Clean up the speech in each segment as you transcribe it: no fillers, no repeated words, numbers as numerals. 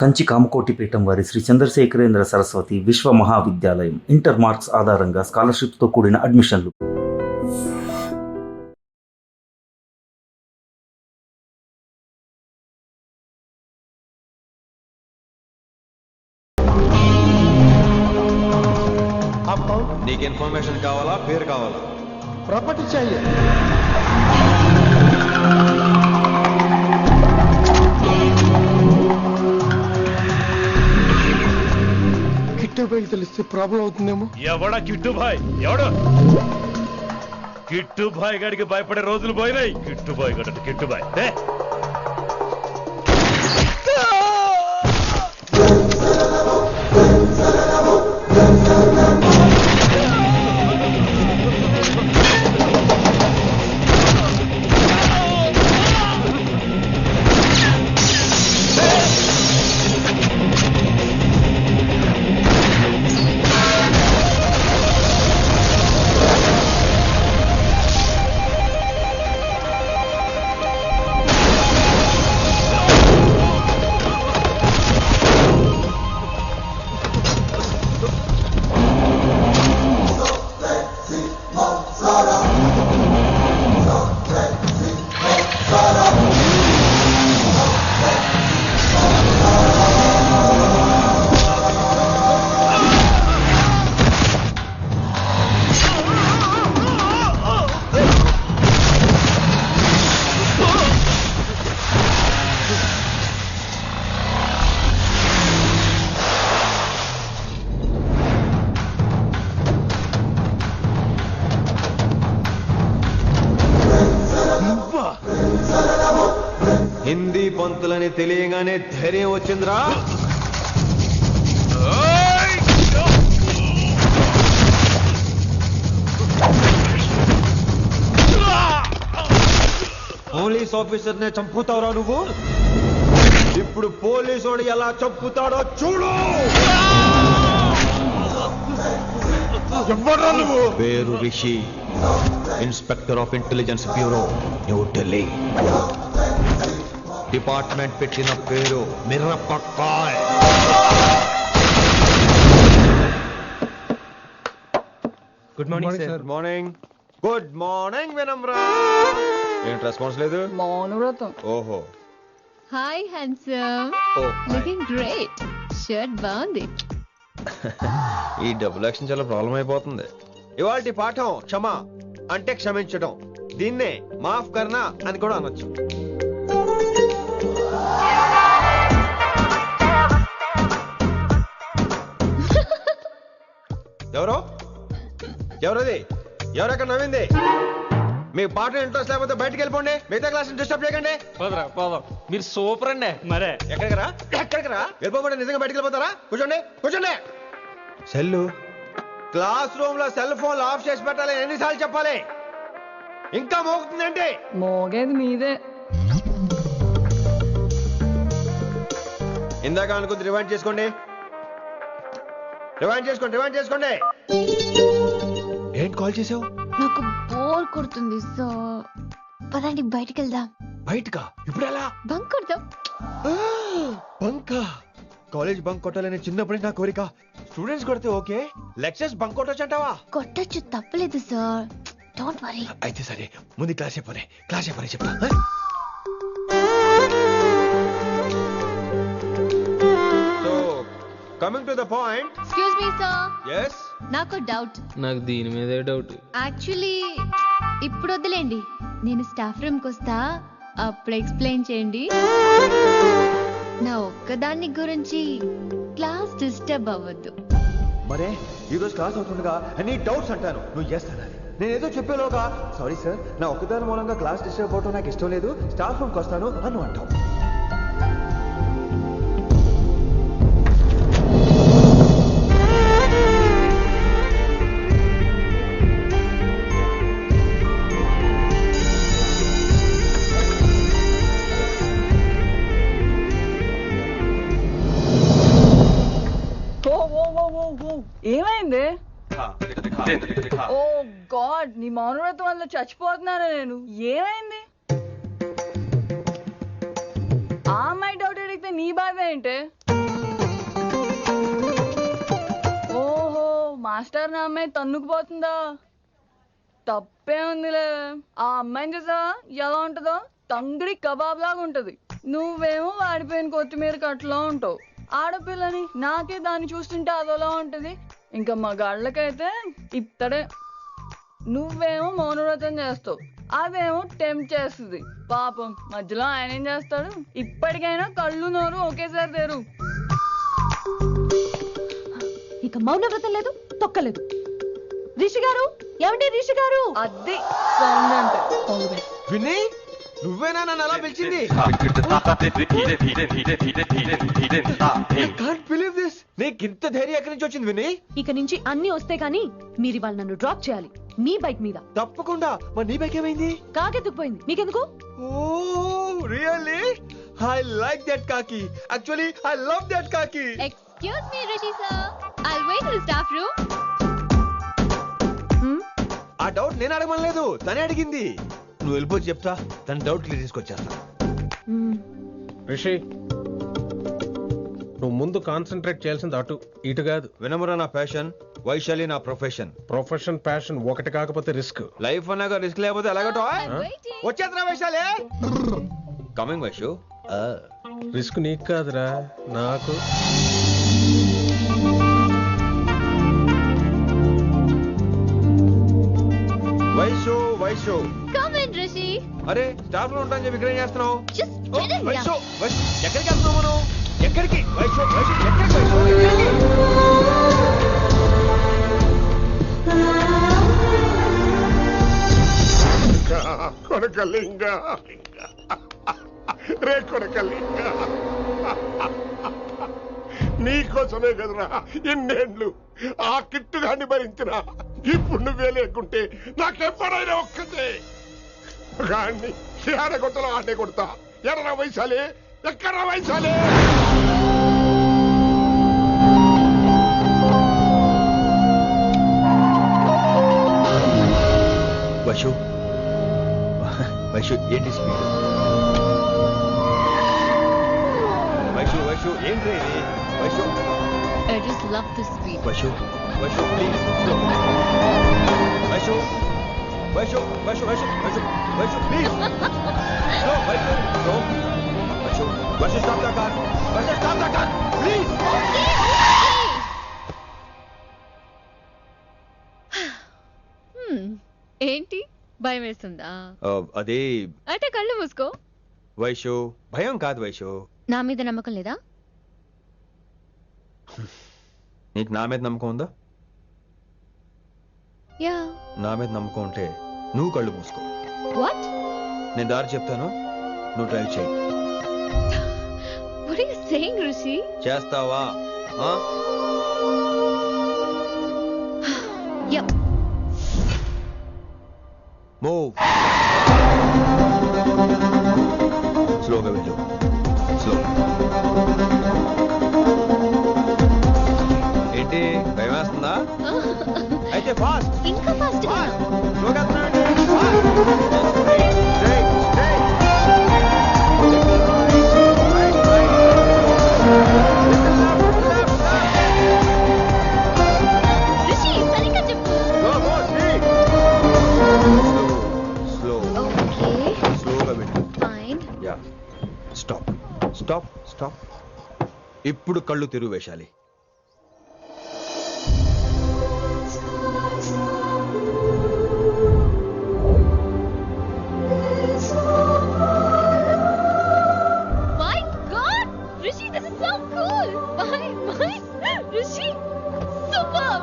కంచి కామకోటి పీఠం వారి శ్రీ చంద్రశేఖరేంద్ర సరస్వతి విశ్వ మహావిద్యాలయం ఇంటర్ మార్క్స్ ఆధారంగా స్కాలర్షిప్తో కూడిన అడ్మిషన్లు. నీకు ఇన్ఫర్మేషన్ కావాలా, పేరు కావాలా? प्रॉपर्टी चाहिए. కిట్టు భాయ్ తెలిస్తే ప్రాబ్లం అవుతుందేమో. ఎవడా కిట్టు భాయ్? ఎవడు కిట్టు భాయ్ గడికి భయపడే రోజులు పోయినాయి. కిట్టు భాయ్ గడ కిట్టు భాయ్ హిందీ పంతులని తెలియగానే ధైర్యం వచ్చిందిరా. పోలీస్ ఆఫీసర్ నే చంపుతావురా నువ్వు. ఇప్పుడు పోలీసోడు ఎలా చంపుతాడో చూడు. ఎవడ్రా నువ్వు? పేరు Rishi, inspector of intelligence bureau, new Delhi. Department పెట్టిన పేరు మిర్రపక్కాయ్. Good morning sir. Good morning. Good morning Vinamra. ఏంటి రెస్పాన్స్ లేదు? మౌనవ్రతం. ఓహో. Hi handsome. Looking great. Shirt బాగుంది. ఈ డబుల్ యాక్షన్ చాలా ప్రాబ్లం అయిపోతుంది. ఇవాల్టి పాఠం క్షమ అంటే క్షమించడం. దీన్నే మాఫ్ కర్నా అని కూడా అనొచ్చు. ఎవరో ఎవరది? ఎవరెక్కడ నవ్వింది? మీకు పాట ఇంట్రెస్ట్ లేకపోతే బయటకు వెళ్ళిపోండి. మిగతా క్లాస్ డిస్టర్బ్ చేయకండి. పోదాం. మీరు సూపర్ అండి. మరే ఎక్కడికి రా? వెళ్ళిపోకుండా నిజంగా బయటకు వెళ్ళిపోతారా? కూర్చోండి కూర్చోండి. సెల్లు క్లాస్ రూమ్ లో సెల్ ఫోన్ ఆఫ్ చేసి పెట్టాలి. ఎన్నిసార్లు చెప్పాలి? ఇంకా మోగుతుందండి. మోగేది మీదే. ఇందాక అనుకుంది రివైండ్ చేసుకోండి. ఏంటి కాల్ చేసావు? నాకు బోర్ కొడుతుంది సో పదండి బయటికి వెళ్దాం. బయటకా? ఇప్పుడు ఎలా? బంక్ కొడదాం. బంకా? కాలేజ్ బంక్ కొట్టాలని చిన్నప్పుడే నా కోరిక. స్టూడెంట్స్ కొడితే ఓకే, లెక్చర్స్ బంక్ కొట్టొచ్చు అంటావా? కొట్టచ్చు, తప్పలేదు సార్. Don't worry. అయితే సరే, ముందు క్లాస్ చెప్పని చెప్తా. So coming to the point. Excuse me sir. yes నాకు డౌట్. నాకు దీని మీదే డౌట్. యాక్చువల్లీ ఇప్పుడు వద్దులేండి, నేను స్టాఫ్ రూమ్కి వస్తా, అప్పుడు ఎక్స్ప్లెయిన్ చేయండి. నా ఒక్కదాన్ని గురించి క్లాస్ డిస్టర్బ్ అవ్వద్దు. మరే ఈ రోజు క్లాస్ అవుతుండగా అన్ని డౌట్స్ అంటాను, నువ్వు ఎస్ అనాలి. నేను ఏదో చెప్పేలోగా సారీ సార్, నా ఒక్కదాని మూలంగా క్లాస్ డిస్టర్బ్ అవటం నాకు ఇష్టం లేదు, స్టాఫ్ రూమ్కి వస్తాను అని అంటావు. ఏమైంది? ఓ గాడ్, నీ మౌనవ్రతం వల్ల చచ్చిపోతున్నాను నేను. ఏమైంది? ఆ అమ్మాయి డౌట్ అడిగితే నీ బాధ ఏంటి? మాస్టర్ నా అమ్మాయి తన్నుకుపోతుందా? తప్పే ఉందిలే. ఆ అమ్మాయిని చూసా ఎలా ఉంటుందో, తంగిడి కబాబ్ లాగా ఉంటది. నువ్వేమో వాడిపోయిన కొత్తిమీర కట్లా ఉంటావు. ఆడపిల్లని నాకే దాన్ని చూస్తుంటే అదోలా ఉంటది. ఇంకా మగాళ్ళకైతే ఇత్తడే. నువ్వేమో మౌనవ్రతం చేస్తావు, అదేమో టెంప్ట్ చేస్తుంది. పాపం మధ్యలో ఆయన ఏం చేస్తాడు? ఇప్పటికైనా కళ్ళు నోరు ఒకేసారి తెరు. ఇక మౌనవ్రతం లేదు, తొక్కలేదు. రిషి గారు, ఏమండి రిషి గారు? అది సౌండ్ అంటే. విని నువ్వేనా నన్ను అలా పిలిచింది? నీకు ఇంత ధైర్యం ఎక్కడి నుంచి వచ్చింది విని? ఇక నుంచి అన్ని వస్తే గానీ మీరు ఇవాళ నన్ను డ్రాప్ చేయాలి మీ బైక్ మీద. తప్పకుండా. మరి నీ బైక్ ఏమైంది? కాకెత్తుకుపోయింది. మీకెందుకు? ఓ రియల్లీ? ఐ లైక్ దట్ కాకి. యాక్చువల్లీ ఐ లవ్ దట్ కాకి. Excuse me, Rishi sir. I'll wait in the staff room. ఆ డౌట్ నేను అడగమనలేదు, తనే అడిగింది. నువ్వు వెళ్ళిపోయి చెప్తా, తన డౌట్ క్లియర్ తీసుకొచ్చేస్తా. రిషి, నువ్వు ముందు కాన్సన్ట్రేట్ చేయాల్సింది అటు ఇటు కాదు. వినమ్ర నా ప్యాషన్, వైశాలి నా ప్రొఫెషన్. ప్రొఫెషన్ ప్యాషన్ ఒకటి కాకపోతే రిస్క్. లైఫ్ అన్నాక రిస్క్ లేకపోతే ఎలాగటో? Waiting. వచ్చేద్రా వైశాలి. కమింగ్ వైషు. రిస్క్ నీకు కాదురా, నాకు. Vaishu Vaishu. Come in, Rishi. అరే స్టాఫ్ లో ఉంటాను చెప్పి ఇక్కడ ఏం చేస్తున్నావు? Just get in Vaishu here. Vaishu ఎక్కడికి వెళ్తున్నావు మనం? ఎక్కడికి వైషు వైషు ఎక్కడికి వైషు ఎక్కడికి? కొడకలింగ రే కొడకలింగ, నీకోసమే కదరా ఇన్నేళ్ళు ఆ కిట్టుగాన్ని భరించిన. ఇప్పుడు నువ్వే లేకుంటే నాకెప్పుడైనా ఒక్కతే గాన్ని ఆడగొట్టలో ఆడే కొడతా. ఎర్ర వైశాలి, ఎక్కడ వైశాలి? వైషు వైషు ఏంటి స్పీడ్? వైషు వైషు ఏంటి ఇది? Vaishu I just love the speed. Vaishu Vaishu please slow. Vaishu Vaishu Vaishu Vaishu Vaishu Vaishu please slow. Vaishu slow. Vaishu Vaishu stop the car. Vaishu stop the car please. ఏంటి భయం వేస్తుందా? అదే అయితే కళ్ళు మూసుకో. వైషు భయం కాదు వైషు. నా మీద నమ్మకం లేదా? నీకు నా మీద నమ్మకం ఉందా? యా. నా మీద నమ్మకం ఉంటే నువ్వు కళ్ళు మూసుకో. వాట్? నేను దారి చెప్తాను, నువ్వు డ్రైవ్ చేయి. What are you saying, Rishi? చేస్తావా? Yep. మూవ్. స్లోగా వెళ్ళు. స్లో. ఏంటి భయం వేస్తుందా? అయితే ఫాస్ట్. ఇంకా ఫాస్ట్ గా. స్లోగా వెళ్తున్నానండి. Straight straight. రిషి సరిగ్గా చెప్పు. స్లో. ఓకే. స్లోగా వెళ్ళు. Fine. Yeah. Stop stop stop. ఇప్పుడు కళ్ళు తెరువు వేశాలి. My God, Rishi, this is so cool. My, Rishi, superb.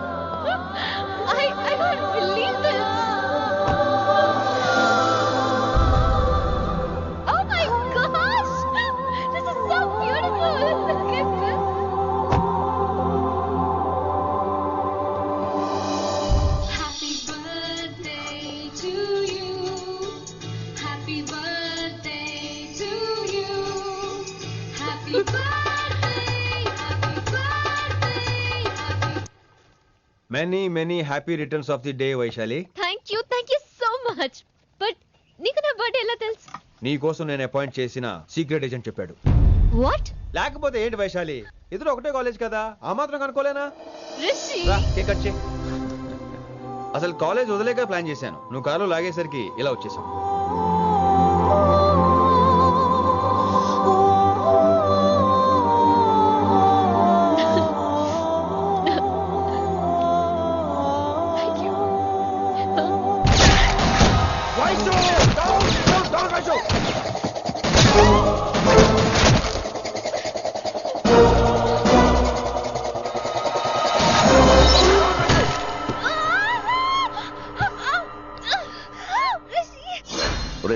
I can't believe this. Oh my gosh, this is so beautiful. Look at this. Happy birthday to you. Happy birthday to you. Happy birthday, happy birthday, happy. Many happy returns of the day Vaishali. Thank you so much. But నీకు నా birthday ఎలా తెలుసు? నీ కోసం నేను appoint చేసిన secret agent చెప్పాడు. What? లేకపోతే ఏంటి వైశాలి, ఇద్దరు ఒకటే కాలేజ్ కదా, ఆ మాత్రం కనుక్కోలేనా? Rishi. రా కేక్ కట్ చేయి. అసలు కాలేజ్ వదిలేక ప్లాన్ చేశాను. నువ్వు కారు లాగేసరికి ఇలా వచ్చేసావు.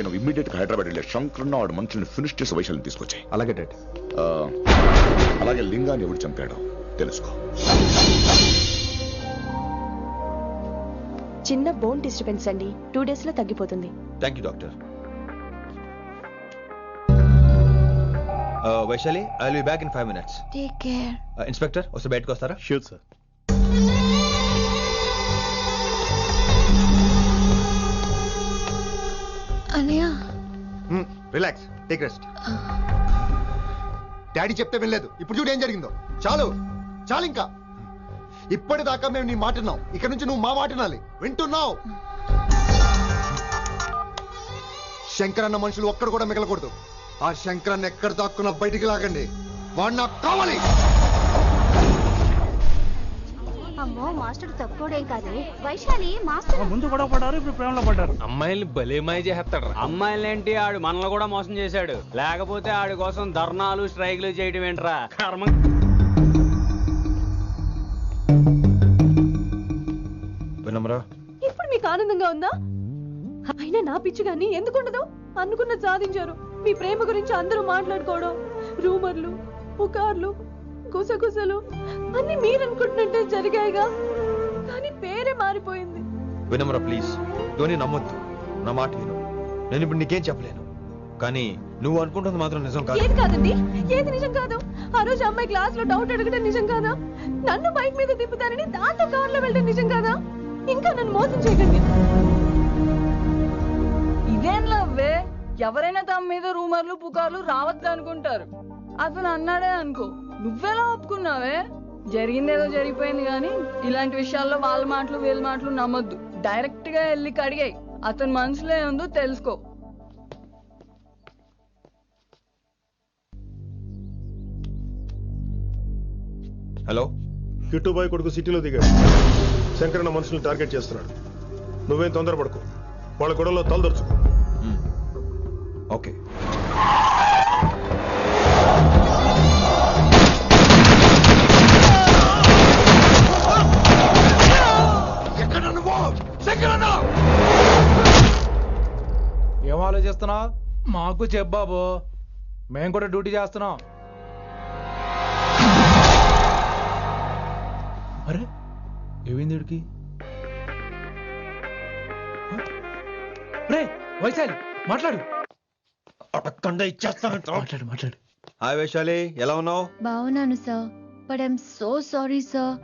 నువ్వు ఇమ్మీడియట్ గా హైదరాబాద్ వెళ్ళే శంకరన్న వాడు మనుషుల్ని ఫినిష్ చేసి వైశాల్యం తీసుకొచ్చాయి. అలాగే డాడ్. అలాగే లింగాన్ని ఎవరు చంపాడో తెలుసుకో. చిన్న బోన్ డిస్టర్బెన్స్ అండి, 2 days లో తగ్గిపోతుంది. Thank you doctor. Vaishali, I will be back in 5 minutes. Take care. Inspector వస్తే బయటకు వస్తారా? Sure sir. అన్నయ్య రిలాక్స్, టేక్ రెస్ట్. డాడీ చెప్తే వినలేదు, ఇప్పుడు చూడు ఏం జరిగిందో. చాలు చాలు, ఇంకా ఇప్పటిదాకా మేము నీ మాట విన్నాం, ఇక్కడ నుంచి నువ్వు మా మాట వినాలి. వింటున్నావు? శంకరన్న మనుషులు ఒక్కడు కూడా మిగలకూడదు. ఆ శంకరన్న ఎక్కడ దాక్కున్నా బయటికి లాగండి, వాడు నాకు కావాలి. అమ్మో మాస్టర్ తక్కువడే కాదు. వైశాలి మాస్టర్ ముందు కూడా పడ్డారు, ఇప్పుడు ప్రేమలో పడ్డారు. అమ్మాయిల్ని భలే మాయ చేస్తాడు. అమ్మాయిలేంటి, ఆడు మనల్ని కూడా మోసం చేశాడు. లేకపోతే ఆడి కోసం ధర్నాలు స్ట్రైక్లు చేయడం ఏంట్రా కర్మ. వినమ్రా, ఇప్పుడు మీకు ఆనందంగా ఉందా? అయినా నా పిచ్చి గాని ఎందుకుండదు? అనుకున్నది సాధించారు. మీ ప్రేమ గురించి అందరూ మాట్లాడుకోవడం, రూమర్లు, పుకార్లు, గుసగుసలు అన్ని మీరు అనుకుంటున్నట్టే జరిగాయిగా, కానీ పేరే మారిపోయింది. వినమ్రా ప్లీజ్, ధోని నమ్మొద్దు. నా మాట విను. నేను ఇప్పుడు నీకేం చెప్పలేను, కానీ నువ్వు అనుకుంటుంది మాత్రం నిజం కాదు. ఏది కాదండి, ఏది నిజం కాదు? ఆ రోజు అమ్మాయి క్లాస్ లో డౌట్ అడగడం నిజం కాదా? నన్ను బైక్ మీద తిప్పుతానని దాంతో కార్ లో వెళ్ళడం నిజం కాదా? ఇంకా నన్ను మోసం చేయకండి. ఇదేం లవ్వే? ఎవరైనా తమ మీద రూమర్లు పుకార్లు రావద్దు అనుకుంటారు. అతను అన్నాడే అనుకో, నువ్వెలా ఒప్పుకున్నావే? జరిగిందేదో జరిగిపోయింది, కానీ ఇలాంటి విషయాల్లో వాళ్ళ మాటలు వీళ్ళ మాటలు నమ్మొద్దు. డైరెక్ట్ గా వెళ్ళి కడిగాయి, అతని మనసులో ఏముందో తెలుసుకో. హలో, కిట్టుబాయ్ కొడుకు సిటీలో దిగాడు. శంకరన్న మనుషుల్ని టార్గెట్ చేస్తున్నాడు. నువ్వేం తొందరపడుకో, వాళ్ళ గొడవలో తలదర్చుకో. ఓకే. ఏం ఆలోచిస్తున్నావు? మాకు చెప్పాబు, మేము కూడా డ్యూటీ చేస్తున్నాం. అరే ఏమైంది వీడికి? రే వైశాలి, మాట్లాడు. అడగకుండా ఇచ్చేస్తానంట. మాట్లాడు మాట్లాడు. హాయ్ వైశాలి, ఎలా ఉన్నావు? బాగున్నాను sir, but I'm so sorry sir.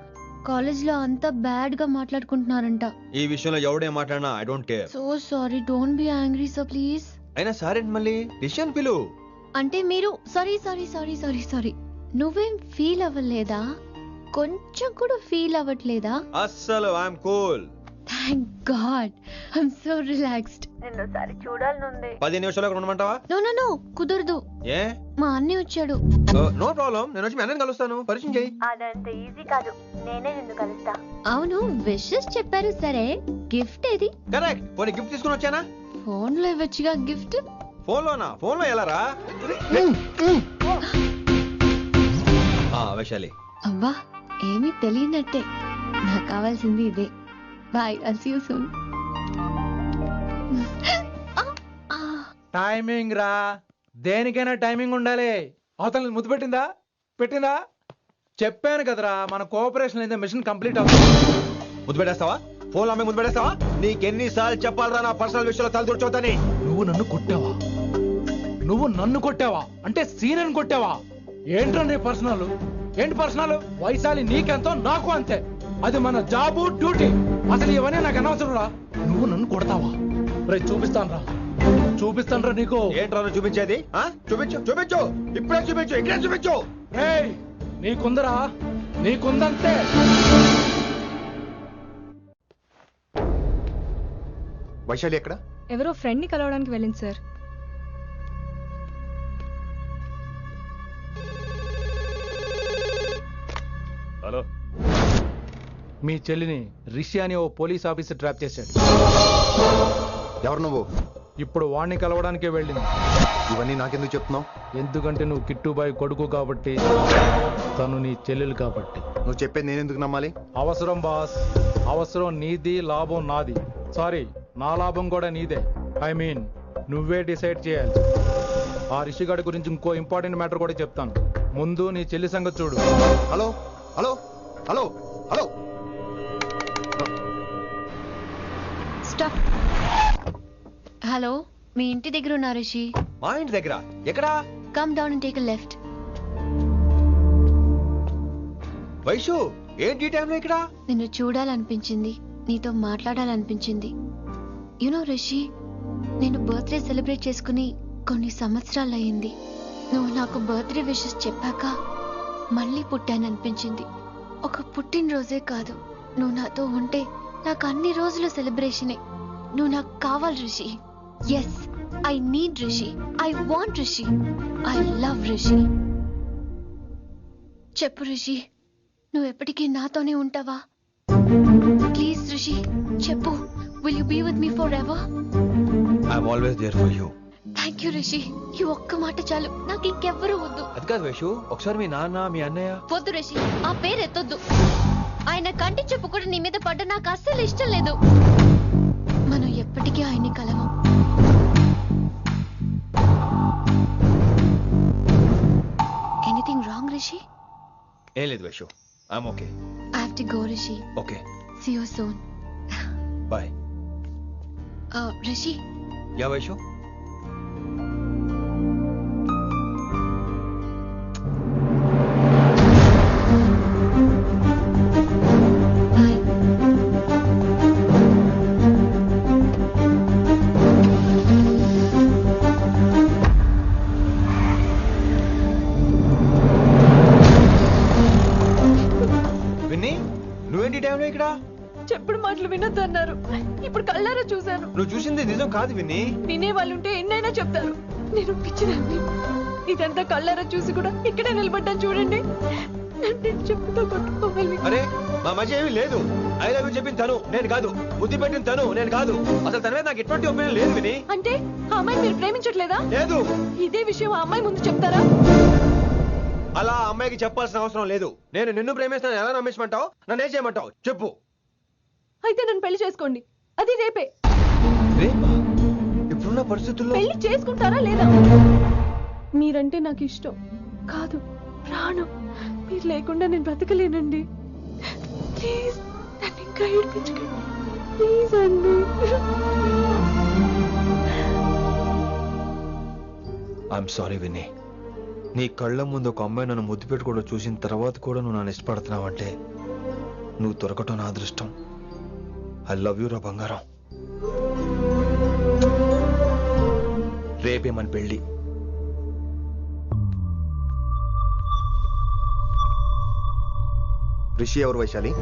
College లో అంతా బ్యాడ్ గా మాట్లాడుకుంటున్నారంట. ఈ విషయంలో ఎవడే మాట్లాడినా I don't care. So sorry, don't be angry sir please. అయినా సారేంటి మళ్ళీ? డిసిషన్ పిలు. అంటే మీరు sorry sorry sorry sorry sorry నువ్వేం ఫీల్ అవ్వలేదా? కొంచెం కూడా ఫీల్ అవ్వట్లేదా? అస్సలు I'm cool. Thank God, I'm so relaxed. నిన్నోసారి చూడాలనుంది. 10 నిమిషాలు ఉండమంటావా? నో నో నో, కుదరదు. ఏ? మా అన్నయ్య వచ్చాడు. నో ప్రాబ్లం, నేను వచ్చి మీ అన్నని కలుస్తాను. పరిచయం చేయి. అదంత ఈజీ కాదు, నేనే నిన్ను కలుస్తా. అవును, విషెస్ చెప్పారు సరే, గిఫ్ట్ ఏది? కరెక్ట్. పోనీ గిఫ్ట్ తీసుకుని వచ్చానా? ఫోన్ లో ఇవ్వచ్చుగా గిఫ్ట్. ఫోన్ లోనా? ఫోన్ లో ఎలా రా? వైశాలి. అబ్బా, ఏమీ తెలియనట్టే. నాకు కావాల్సింది ఇదే. Bye, I'll see you soon. Timing రా, దేనికైనా టైమింగ్ ఉండాలి. అవతల ముద్దు పెట్టిందా? పెట్టిందా? చెప్పాను కదరా, మన కోఆపరేషన్ అయితే మిషన్ కంప్లీట్ అవుతుంది. ముద్దు పెట్టేస్తావా? ఫోన్ లో ముద్దు పెట్టేస్తావా? నీకెన్నిసార్లు చెప్పాలరా నా పర్సనల్ విషయంలో తలదూర్చోతని? నువ్వు నన్ను కొట్టావా? నువ్వు నన్ను కొట్టావా? అంటే సీనియర్ కొట్టావా? ఏంట్రా నీ పర్సనల్? ఏంటి పర్సనల్? వైశాలి నీకెంతో నాకు అంతే. అది మన జాబు, డ్యూటీ. అసలు ఇవన్నీ నాకు అనవసరం రా. నువ్వు నన్ను కొడతావా? రే చూపిస్తాను రా నీకు. ఏంట్రా నువ్వు చూపించేది? చూపించు చూపించు, ఇప్పుడే చూపించు, ఇక్కడే చూపించు. రే నీకుందరా? నీకుందంతే. వైశాలి ఎక్కడ? ఎవరో ఫ్రెండ్ ని కలవడానికి వెళ్ళింది సార్. హలో, మీ చెల్లిని రిషి అని ఓ పోలీస్ ఆఫీసర్ ట్రాప్ చేశాడు. ఎవరు నువ్వు? ఇప్పుడు వాణ్ణి కలవడానికే వెళ్ళింది. ఇవన్నీ నాకెందుకు చెప్తున్నావు? ఎందుకంటే నువ్వు కిట్టుబాయ్ కొడుకు కాబట్టి, తను నీ చెల్లెలు కాబట్టి. నువ్వు చెప్పేది నేను ఎందుకు నమ్మాలి? అవసరం బాస్, అవసరం నీది, లాభం నాది. సారీ, నా లాభం కూడా నీదే. ఐ మీన్ నువ్వే డిసైడ్ చేయాలి. ఆ రిషిగాడి గురించి ఇంకో ఇంపార్టెంట్ మ్యాటర్ కూడా చెప్తాను. ముందు నీ చెల్లి సంగతి చూడు. Hello hello hello hello, stop. Hello, మీ ఇంటి దగ్గర ఉన్నా రిషి? మా ఇంటి దగ్గర ఎక్కడా? Come down and take a left. Vaishu, ఏంటి టైంలో ఇక్కడ? నిన్ను చూడాలనిపించింది, నీతో మాట్లాడాలనిపించింది. యునో రిషి, నేను బర్త్డే సెలబ్రేట్ చేసుకుని కొన్ని సంవత్సరాలయ్యింది. నువ్వు నాకు బర్త్డే విషెస్ చెప్పాక మళ్ళీ పుట్టాననిపించింది. ఒక పుట్టినరోజే కాదు, నువ్వు నాతో ఉంటే నాకు అన్ని రోజుల సెలబ్రేషనే. నువ్వు నాకు కావాలి Rishi. Yes, I need Rishi, I want Rishi, I love Rishi. చెప్పు రిషి, నువ్వు ఎప్పటికీ నాతోనే ఉంటావా? ప్లీజ్ రిషి చెప్పు. Will you be with me forever? I'm always there for you. Thank you Rishi. ఈ ఒక్క మాట చాలు, నాకు ఇంకెవ్వరూ వద్దు. అది కాదు వైషు, ఒకసారి మీ నాన్న, మీ అన్నయ్య. వద్దు రిషి, ఆ పేరు ఎత్తొద్దు. ఆయన కంటి చెప్పు కూడా నీ మీద పడ్డ నాకు అస్సలు ఇష్టం లేదు. మనం ఎప్పటికీ ఆయన్ని కలవం. Anything wrong Rishi? ఏం లేదు Vaishu, I'm okay. I have to go Rishi. Okay, see you soon. Bye. Rishi. Yeah Vaishu. నువ్వేంటి టైంలో ఇక్కడ? చెప్పుడు మాటలు వినొద్దన్నారు, ఇప్పుడు కళ్ళారా చూశాను. నువ్వు చూసింది నిజం కాదు విన్ని. వినే వాళ్ళుంటే ఎన్నైనా చెప్తారు. నేను పిచ్చిదాన్ని. ఇదంతా కళ్ళారా చూసి కూడా ఇక్కడే నిలబడ్డాను చూడండి. నన్ను చెప్పుతో కొట్టుకోవాలి. అరే, మా మధ్య ఏమీ లేదు. ఐ లవ్ యూ చెప్పింది తను, నేను కాదు. బుద్ధి పెట్టిన తను, నేను కాదు. అసలు తన మీద నాకు ఎటువంటి ఒపీనియన్ లేదు విని. అంటే ఆ అమ్మాయి మీరు ప్రేమించట్లేదా? లేదు. ఇదే విషయం ఆ అమ్మాయి ముందు చెప్తారా? అలా అమ్మాయికి చెప్పాల్సిన అవసరం లేదు. నేను నిన్ను ప్రేమిస్తాను ఎలా నమ్మించమంటావు? నన్ను ఏం చేయమంటావు చెప్పు. అయితే నన్ను పెళ్లి చేసుకోండి, అది రేపే. రేపా? ఇప్పుడున్న పరిస్థితుల్లో పెళ్లి చేసుకుంటారా లేదా? మీరంటే నాకు ఇష్టం కాదు, ప్రాణం. మీరు లేకుండా నేను బ్రతకలేనండి. ప్లీజ్ నన్ను ఇంకా ఏడిపించకండి. ప్లీజ్ అండి. I'm sorry Vinny. నీ కళ్ళ ముందు ఒక అమ్మాయి నన్ను ముద్దు పెట్టుకోవడం చూసిన తర్వాత కూడా నువ్వు నన్ను ఇష్టపడుతున్నావంటే నువ్వు దొరకటం నా అదృష్టం. ఐ లవ్ యూ రా బంగారం. రేపే మన పెళ్ళి. రిషి ఎవరు వైశాలి?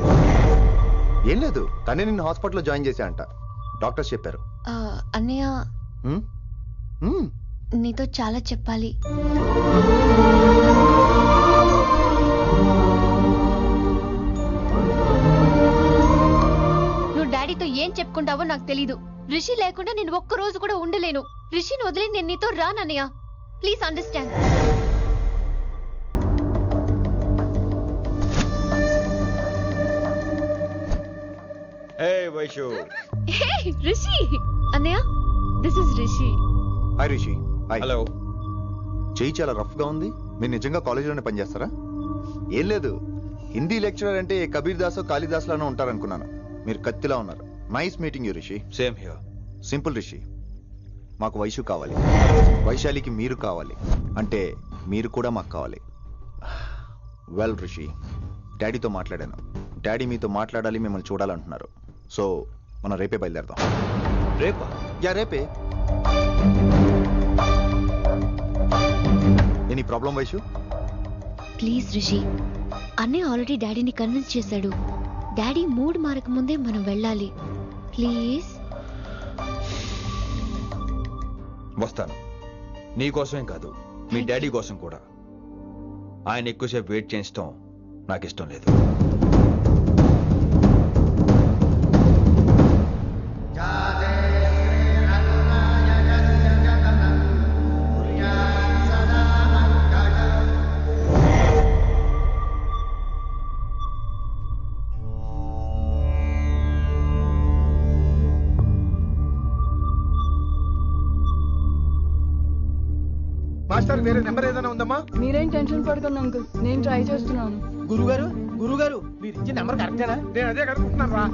ఏం లేదు, తనే నిన్ను హాస్పిటల్లో జాయిన్ చేశా అంట, డాక్టర్స్ చెప్పారు. అన్నయ్య, నీతో చాలా చెప్పాలి. నువ్వు డాడీతో ఏం చెప్పుకుంటావో నాకు తెలీదు. రిషి లేకుండా నేను ఒక్క రోజు కూడా ఉండలేను. రిషిని వదిలి నేను నీతో రానన్నయ్య. Please understand. Hey Vaishu. Hey Rishi. అన్నయ్య, this is Rishi. Hi Rishi. Hi. Hello. చెయ్యి చాలా రఫ్ గా ఉంది. మీరు నిజంగా కాలేజీలోనే పనిచేస్తారా? ఏం లేదు, హిందీ లెక్చరర్ అంటే కబీర్ దాస్ కాళిదాస్ లానో ఉంటారనుకున్నాను. మీరు కత్తిలా ఉన్నారు. Nice meeting you Rishi. Same here. Simple Rishi, మాకు వైషు కావాలి, వైశాలికి మీరు కావాలి, అంటే మీరు కూడా మాకు కావాలి. వెల్ రిషి, డాడీతో మాట్లాడాను. డాడీ మీతో మాట్లాడాలి, మిమ్మల్ని చూడాలంటున్నారు. సో మనం రేపే బయలుదేరదాం. రేపా? యా రేపే. Any problem Vaishu? Please Rishi, అన్నయ్య ఆల్రెడీ డాడీని కన్విన్స్ చేశాడు. డాడీ మూడ్ మారక ముందే మనం వెళ్ళాలి. ప్లీజ్. వస్తాను. నీకోసమేం కాదు, మీ డాడీ కోసం కూడా. ఆయన ఎక్కువసేపు వెయిట్ చేయించడం నాకు ఇష్టం లేదు. మాస్టర్ వేరే నెంబర్ ఏదైనా ఉందమ్మా? మీరేం టెన్షన్ పడకండి అంకుల్, నేను ట్రై చేస్తున్నాను. గురుగారు మీరు ఇచ్చే నెంబర్ కరెక్టేనా? నేను అదే కనుక్కుంటున్నాను రా.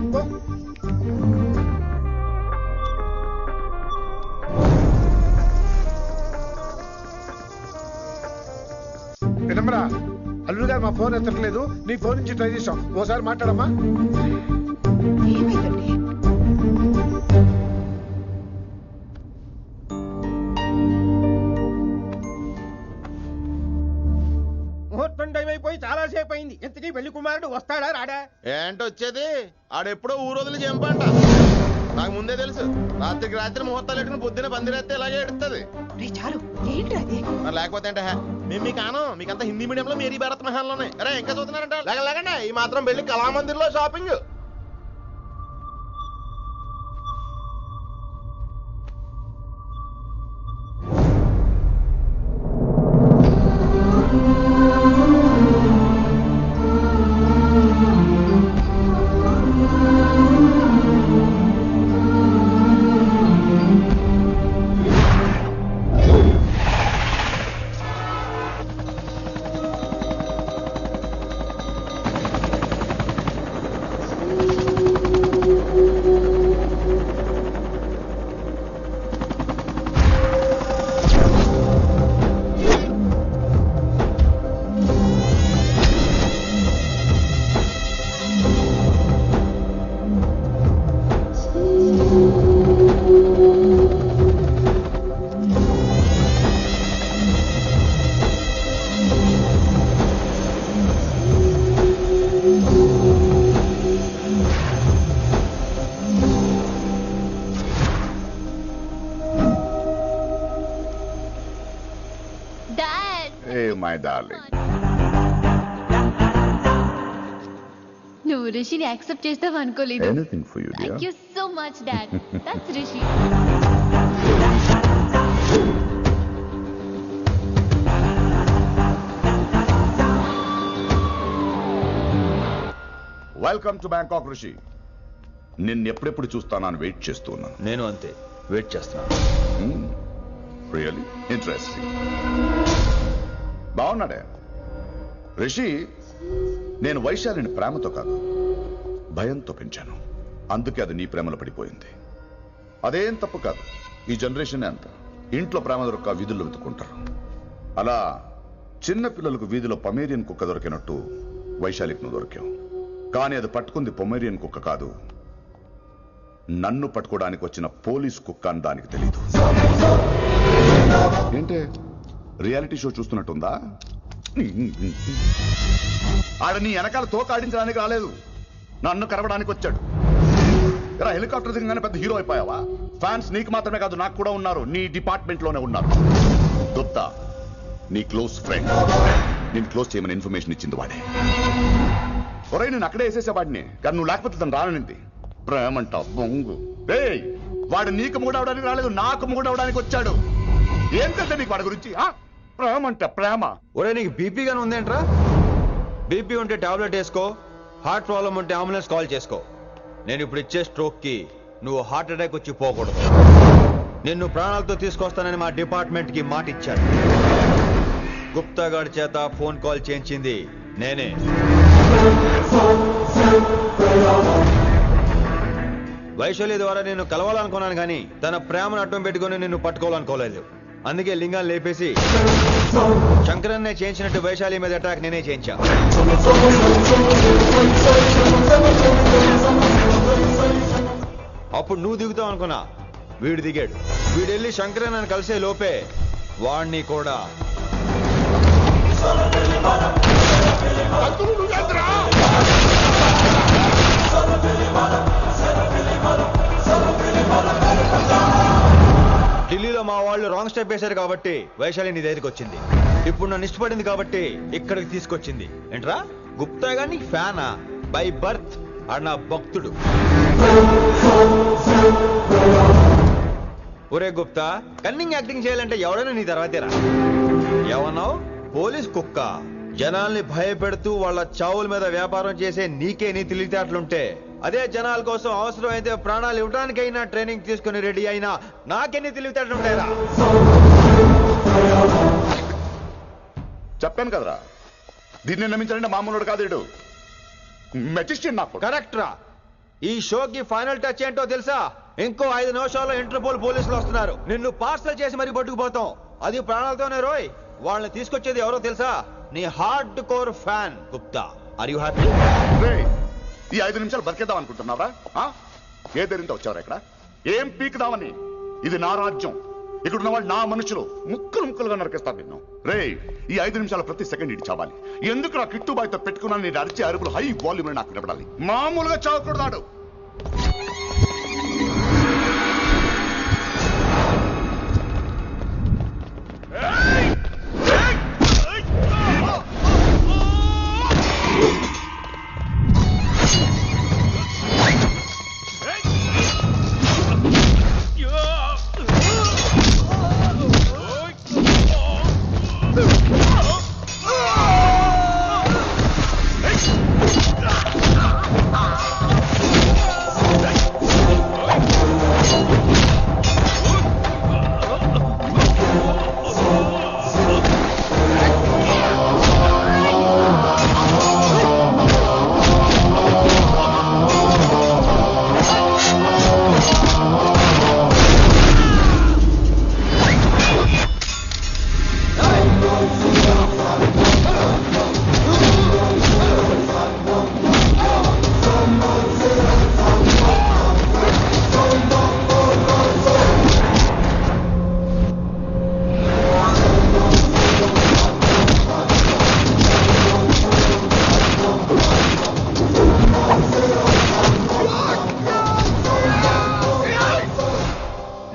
నెంబరా? అల్లుడు గారు మా ఫోన్ ఎత్తట్లేదు, నీ ఫోన్ నుంచి ట్రై చేసాం, ఓసారి మాట్లాడమ్మా. ఏమైందండి? ముహూర్తం టైం అయిపోయి చాలా సేపు అయింది. ఇంతకీ పెళ్లి కుమారుడు వస్తాడా రాడా? ఏంటి వచ్చేది? ఆడెప్పుడో ఊరోజులు చెంపంట. నాకు ముందే తెలుసు. రాత్రికి రాత్రి ముహూర్తాలు ఎట్టుకుని పొద్దున పందిరేస్తే ఇలాగే ఎడుతుంది. లేకపోతే అంటే మేము మీకు ఆనం, మీకంతా హిందీ మీడియంలో మేరీ భారత్ మహాల్లోనే. అరే ఇంకా చూస్తున్నారంట. లేకండి ఈ మాత్రం వెళ్ళి కళామందిర్లో షాపింగ్. My darling. నువ్వు రిషిని యాక్సెప్ట్ చేస్తావు అనుకోలేదు. Anything for you, dear. Thank you so much dad. That's Rishi. Welcome to Bangkok Rishi. నిన్నెప్పుడెప్పుడు చూస్తానని వెయిట్ చేస్తూ ఉన్నాను. నేను అంతే వెయిట్ చేస్తున్నాను. Really interesting. బాగున్నాడే రిషి. నేను వైశాలిని ప్రేమతో కాదు భయంతో పెంచాను. అందుకే అది నీ ప్రేమలో పడిపోయింది. అదేం తప్పు కాదు. ఈ జనరేషన్ అంత ఇంట్లో ప్రేమ దొరక్క వీధుల్లో వెతుకుంటారు. అలా చిన్న పిల్లలకు వీధిలో పమేరియన్ కుక్క దొరికినట్టు వైశాలికి నువ్వు దొరికావు. కానీ అది పట్టుకుంది పొమేరియన్ కుక్క కాదు, నన్ను పట్టుకోవడానికి వచ్చిన పోలీస్ కుక్క అని దానికి తెలీదు. ఏంటే రియాలిటీ షో చూస్తున్నట్టుందా? ఆడ నీ వెనకాల తోక ఆడించడానికి రాలేదు, నన్ను కరవడానికి వచ్చాడు. ఇలా హెలికాప్టర్ దిగగానే పెద్ద హీరో అయిపోయావా? ఫ్యాన్స్ నీకు మాత్రమే కాదు నాకు కూడా ఉన్నారు. నీ డిపార్ట్మెంట్ లోనే ఉన్నారు. గుప్తా నీ క్లోజ్ ఫ్రెండ్. నేను క్లోజ్ చేయమని ఇన్ఫర్మేషన్ ఇచ్చింది వాడే. ఒరే నేను అక్కడే వేసేసేవాడిని, కానీ నువ్వు లేకపోతే తను రానంది. ప్రేమంట బొంగు. వాడు నీకు మూడవడానికి రాలేదు, నాకు మూడవడానికి వచ్చాడు. ఏం తెలుసా నీకు వాడి గురించి? ప్రేమంట ప్రేమ. ఒరే నీకు బీపీ గానీ ఉందేంట్రా? బీపీ ఉంటే టాబ్లెట్ వేసుకో, హార్ట్ ప్రాబ్లం ఉంటే అంబులెన్స్ కాల్ చేసుకో. నేను ఇప్పుడు ఇచ్చే స్ట్రోక్ కి నువ్వు హార్ట్ అటాక్ వచ్చి పోకూడదు. నిన్ను ప్రాణాలతో తీసుకొస్తానని మా డిపార్ట్మెంట్ కి మాట ఇచ్చాను. గుప్తా గారి చేత ఫోన్ కాల్ చేయించింది నేనే. వైశాలి ద్వారా నేను కలవాలనుకున్నాను కానీ తన ప్రేమను అడ్డం పెట్టుకుని నిన్ను పట్టుకోవాలనుకోలేదు. అందుకే లింగాన్ని లేపేసి శంకరన్నే చేయించినట్టు వైశాలి మీద అటాక్ నేనే చేయించా. అప్పుడు నువ్వు దిగుతావు అనుకున్నా, వీడు దిగాడు. వీడెళ్ళి శంకరన్నని కలిసే లోపే వాణ్ణి కూడా ఢిల్లీలో మా వాళ్ళు రాంగ్ స్టెప్ వేశారు కాబట్టి వైశాలి నీ దగ్గరికి వచ్చింది. ఇప్పుడు నన్ను ఇష్టపడింది కాబట్టి ఇక్కడికి తీసుకొచ్చింది. ఏంట్రా గుప్తా గాని ఫ్యానా? బై బర్త్ ఆడు నా భక్తుడు. ఒరే గుప్తా, కన్నింగ్ యాక్టింగ్ చేయాలంటే ఎవడైనా నీ తర్వాతేరా. ఏమన్నావు? పోలీస్ కుక్క. జనాల్ని భయపెడుతూ వాళ్ళ చావుల మీద వ్యాపారం చేసే నీకే నీ తెలివితేటలుంటే, అదే జనాల కోసం అవసరమైతే ప్రాణాలు ఇవ్వడానికైనా ట్రైనింగ్ తీసుకుని రెడీ అయినా నాకెన్ని తెలివితేటలుంటాయిరా? చెప్పాను కదరా, దీన్ని నమ్మించాలంటే మామూలుడు కాదు వీడు. మెజిస్ట్రియన్ నాకు. కరెక్ట్ రా. ఈ షోకి ఫైనల్ టచ్ ఏంటో తెలుసా? ఇంకో 5 నిమిషాల్లో ఇంటర్పోల్ పోలీసులు వస్తున్నారు. నిన్ను పార్సల్ చేసి మరీ పట్టుకుపోతాం. అది ప్రాణాలతోనే రోయ్. వాళ్ళని తీసుకొచ్చేది ఎవరో తెలుసా? నీ hardcore fan Gupta. Are you happy? ఈ 5 నిమిషాలు బతికేద్దాం అనుకుంటున్నావా? ఏ ధైర్యంతో వచ్చావరా ఇక్కడ? ఏం పీకుదామని? ఇది నా రాజ్యం. ఇక్కడ ఉన్న వాళ్ళు నా మనుషులు. ముక్కలు ముక్కలుగా నరికేస్తా నిన్ను. రే, ఈ 5 నిమిషాలు ప్రతి సెకండ్ ఇడి చావాలి. ఎందుకు నా కిట్టుబాయితో పెట్టుకున్నాను? నేను అరిచే అరుపులు హై వాల్యూమ్ నాకు వినపడాలి. మామూలుగా చావకూడదాడు.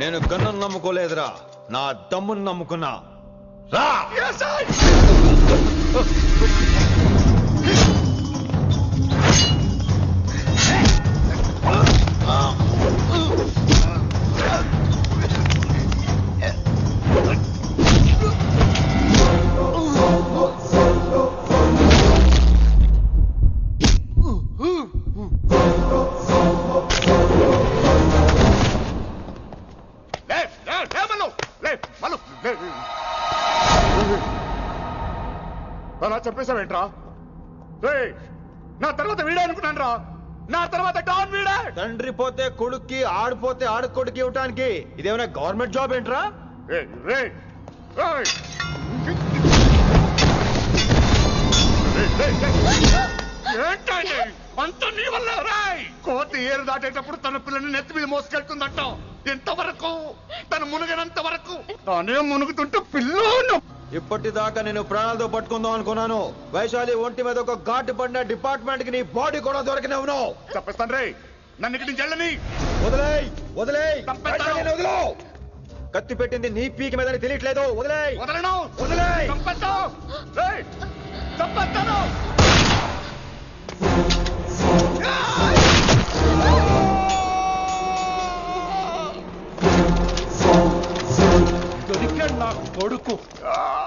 నేను గన్నును నమ్ముకోలేదురా, నా దమ్మును నమ్ముకున్నా. రా! అలా చెప్పేశావేంట్రా? నా తర్వాత వీడే అనుకున్నాను రా. నా తర్వాత డాన్ వీడే. తండ్రి పోతే కొడుక్కి, ఆడిపోతే ఆడకొడుకు ఇవ్వటానికి ఇదేమైనా గవర్నమెంట్ జాబ్ ఏంట్రా? అంత నీ వల్ల రాయ్. కోతి ఏరు దాటేటప్పుడు తన పిల్లని నెత్తి మీద మోసుకెళ్తుందంట. ఎంతవరకు? తను మునిగినంత వరకు. తానే మునుగుతుంటే పిల్లను. ఇప్పటిదాకా నేను ప్రాణాలతో పట్టుకుందాం అనుకున్నాను. వైశాలి ఒంటి మీద ఒక ఘాటు పడిన డిపార్ట్మెంట్ కి నీ బాడీ కూడా దొరికిన ఉన్నావు. చెప్పేస్తాను రే, నన్ను ఇక్కడి నుంచి వెళ్ళని. వదిలేయ్, వదిలేయ్, వదిలో. కత్తి పెట్టింది నీ పీకి మీద తెలియట్లేదు. వదిలేయ్. వదలను. వదిలేయ్. చంపేస్తాను. నా కొడుకు.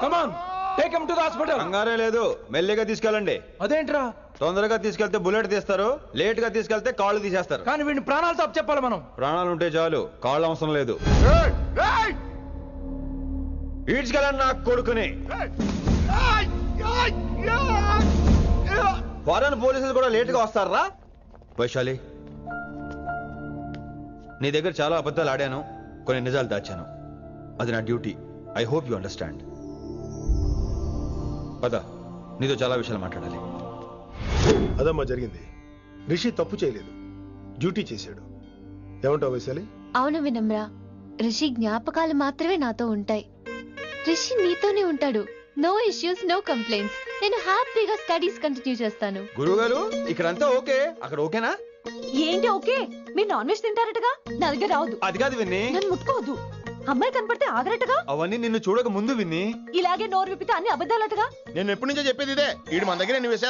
Come on, take him to the hospital. కంగారే లేదు, మెల్లిగా తీసుకెళ్ళండి. అదేంట్రా? తొందరగా తీసుకెళ్తే బుల్లెట్ తీస్తారు, లేట్ గా తీసుకెళ్తే కాళ్ళు తీసేస్తారు. కానీ వీడిని ప్రాణాలతో అప్పచెప్పాలి మనం. ప్రాణాలు ఉంటే చాలు, కాళ్ళు అవసరం లేదు. ఈడ్చుకెళ్ళండి నా కొడుకుని. ఫారెన్ పోలీసులు కూడా లేట్ గా వస్తారా? వైశాలి, నీ దగ్గర చాలా అబద్ధాలు ఆడాను, కొన్ని నిజాలు దాచాను. అది నా duty. I hope you understand. పద, నీతో చాలా విషయాలు మాట్లాడాలి. అదమ్మా జరిగింది. రిషి తప్పు చేయలేదు, డ్యూటీ చేశాడు. ఏమంటావు వైశాలి? అవును వినమ్రా, రిషి జ్ఞాపకాలు మాత్రమే నాతో ఉంటాయి. రిషి నీతోనే ఉంటాడు. No issues, no complaints. నేను హ్యాపీగా స్టడీస్ కంటిన్యూ చేస్తాను. గురుగారు, ఇక్కడంతా ఓకే, అక్కడ ఓకేనా? ఏంటి ఓకే? మీరు నాన్ వెజ్ తింటారటగా? నా దగ్గర రావద్దు. అది కాదు విన్ని. నన్ను ముట్టుకోవద్దు. అమ్మాయి కనపడితే ఆగరట్టుగా. అవన్నీ నిన్ను చూడక ముందు విన్ని. ఇలాగే నోరు విప్పితే అన్ని అబద్ధాలట్టుగా. నేను ఎప్పటి నుంచో చెప్పేది ఇదే. వీడు మన దగ్గర ఎన్ని విషయాలు